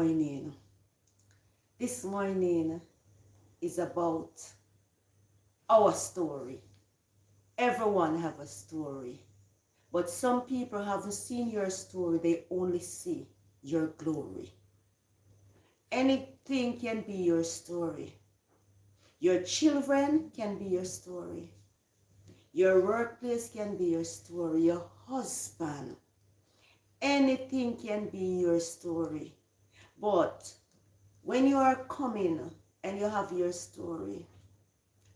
morning. This morning is about our story. Everyone have a story. But some people haven't seen your story. They only see your glory. Anything can be your story. Your children can be your story. Your workplace can be your story. Your husband. Anything can be your story. But when you are coming and you have your story,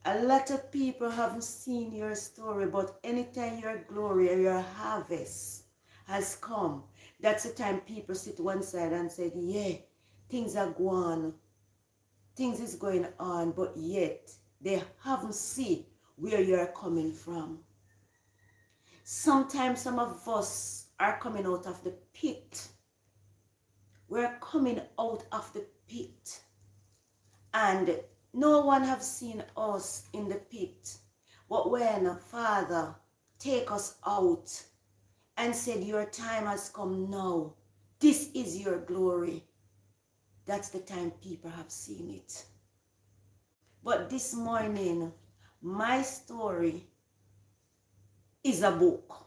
a lot of people haven't seen your story, but anytime your glory or your harvest has come, that's the time people sit one side and say, yeah, things are going, things is going on, but yet they haven't seen where you're coming from. Sometimes some of us are coming out of the pit. We're coming out of the pit. And no one have seen us in the pit. But when Father take us out and said, your time has come now. This is your glory. That's the time people have seen it. But this morning, my story is a book.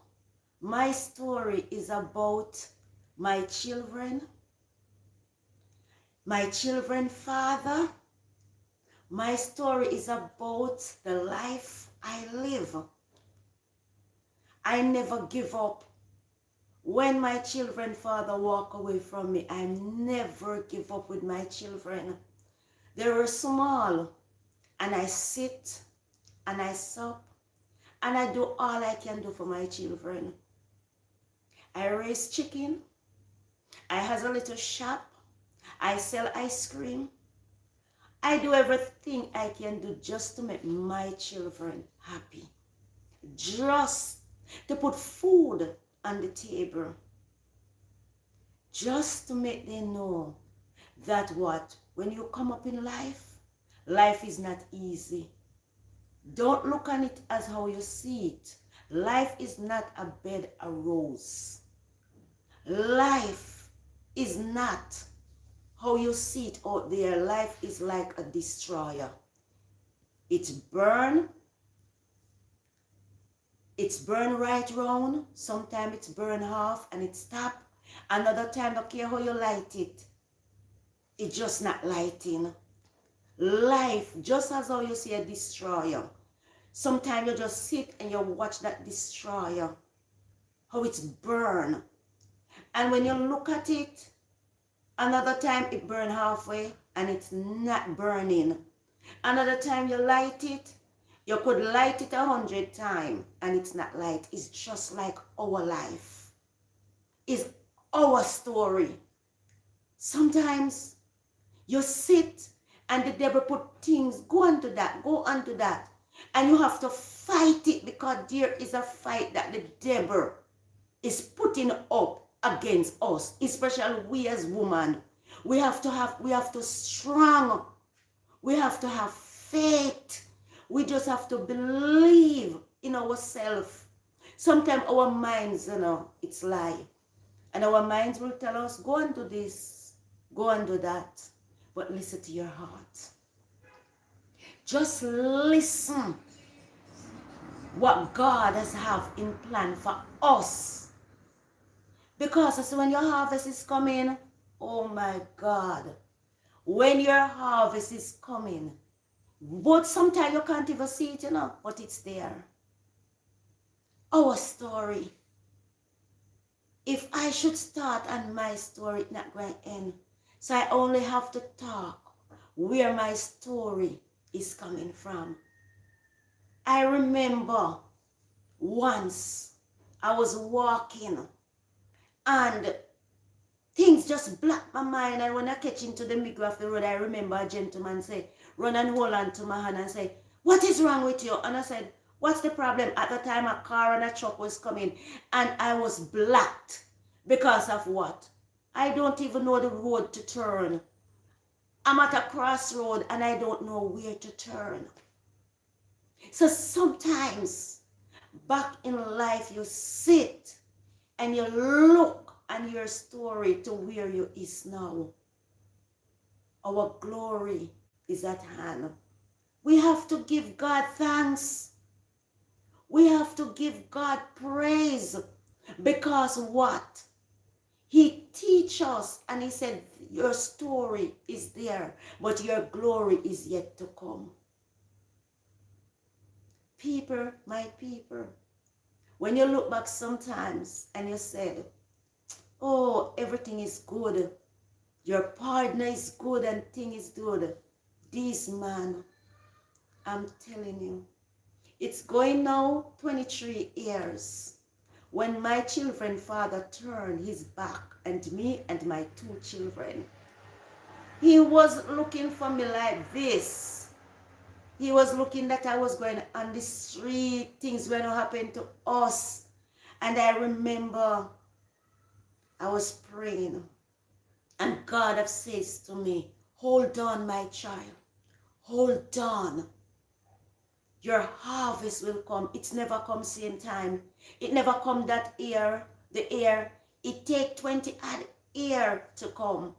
My story is about my children father. My story is about the life I live. I never give up. When my children father walk away from me, I never give up with my children. They were small, and I sit and I sup and I do all I can do for my children. I raise chicken. I has a little shop. I sell ice cream. I do everything I can do just to make my children happy. Just to put food on the table. Just to make them know that when you come up in life, life is not easy. Don't look on it as how you see it. Life is not a bed of roses. Life is not how you see it out there. Life is like a destroyer. It's burn right round. Sometimes it's burn half and it stop. Another time, don't care how you light it. It's just not lighting. Life, just as how you see a destroyer. Sometimes you just sit and you watch that destroyer. How it's burn. And when you look at it, another time it burn halfway and it's not burning. Another time you light it, you could light it 100 times and it's not light. It's just like our life. It's our story. Sometimes you sit and the devil put things, go on to that. And you have to fight it because there is a fight that the devil is putting up against us, especially we as women. We have to strong. We have to have faith. We just have to believe in ourselves. Sometimes our minds, it's lie. And our minds will tell us, go and do this, go and do that. But listen to your heart. Just listen what God has have in plan for us. Because when your harvest is coming, oh my God, when your harvest is coming, but sometimes you can't even see it, but it's there. Our story. If I should start on my story, it's not going to end. So I only have to talk where my story is coming from. I remember once I was walking and things just blocked my mind. And when I catch into the middle of the road, I remember a gentleman say, run and hold on to my hand and say, what is wrong with you? And I said, what's the problem? At the time, a car and a truck was coming and I was blocked because of what? I don't even know the road to turn. I'm at a crossroad and I don't know where to turn. So sometimes back in life, you sit and you look on your story to where you is now. Our glory is at hand. We have to give God thanks. We have to give God praise. Because what? He teach us and he said, your story is there, but your glory is yet to come. People, my people, when you look back sometimes and you said, oh, everything is good, your partner is good and thing is good. This man, I'm telling you, it's going now 23 years. When my children father turned his back and me and my 2 children, he was looking for me like this. He was looking that I was going on the street, things were not happening to us. And I remember I was praying and God have says to me, hold on, my child, hold on. Your harvest will come. It's never come same time. It never come that year, the year. It take 20 odd year to come.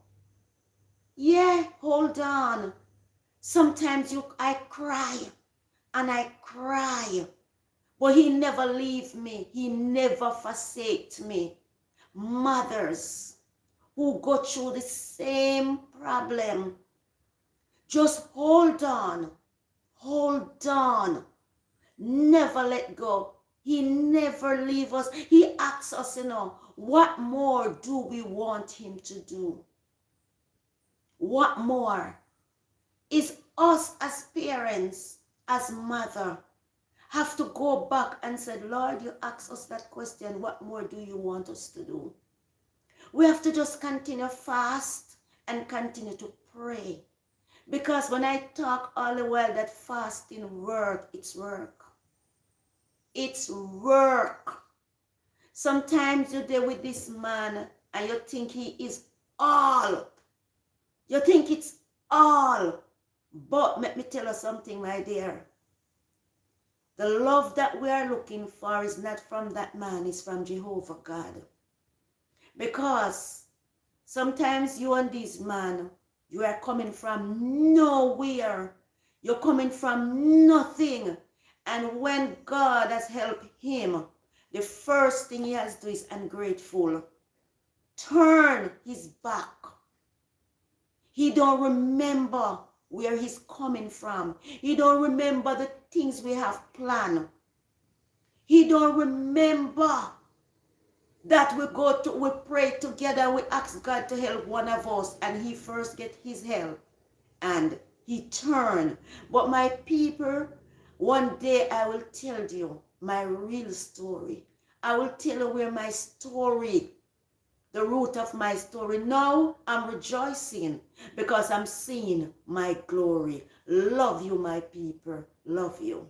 Yeah, hold on. Sometimes I cry and I cry. But he never leave me. He never forsake me. Mothers who go through the same problem, just hold on. Hold on. Never let go. He never leave us. He asks us, what more do we want him to do? What more? Is us as parents, as mother, have to go back and say, Lord, you ask us that question, what more do you want us to do? We have to just continue fast and continue to pray. Because when I talk all the while that fasting work, it's work. It's work. Sometimes you're there with this man and you think he is all. You think it's all. But let me tell you something, my dear. The love that we are looking for is not from that man, it's from Jehovah God. Because sometimes you and this man, you are coming from nowhere. You're coming from nothing. And when God has helped him, the first thing he has to do is ungrateful. Turn his back. He don't remember where he's coming from. He don't remember the things we have planned. He don't remember that we pray together, we ask God to help one of us, and he first get his help, and he turn. But my people, one day I will tell you my real story. I will tell you where my story, the root of my story. Now I'm rejoicing because I'm seeing my glory. Love you, my people. Love you.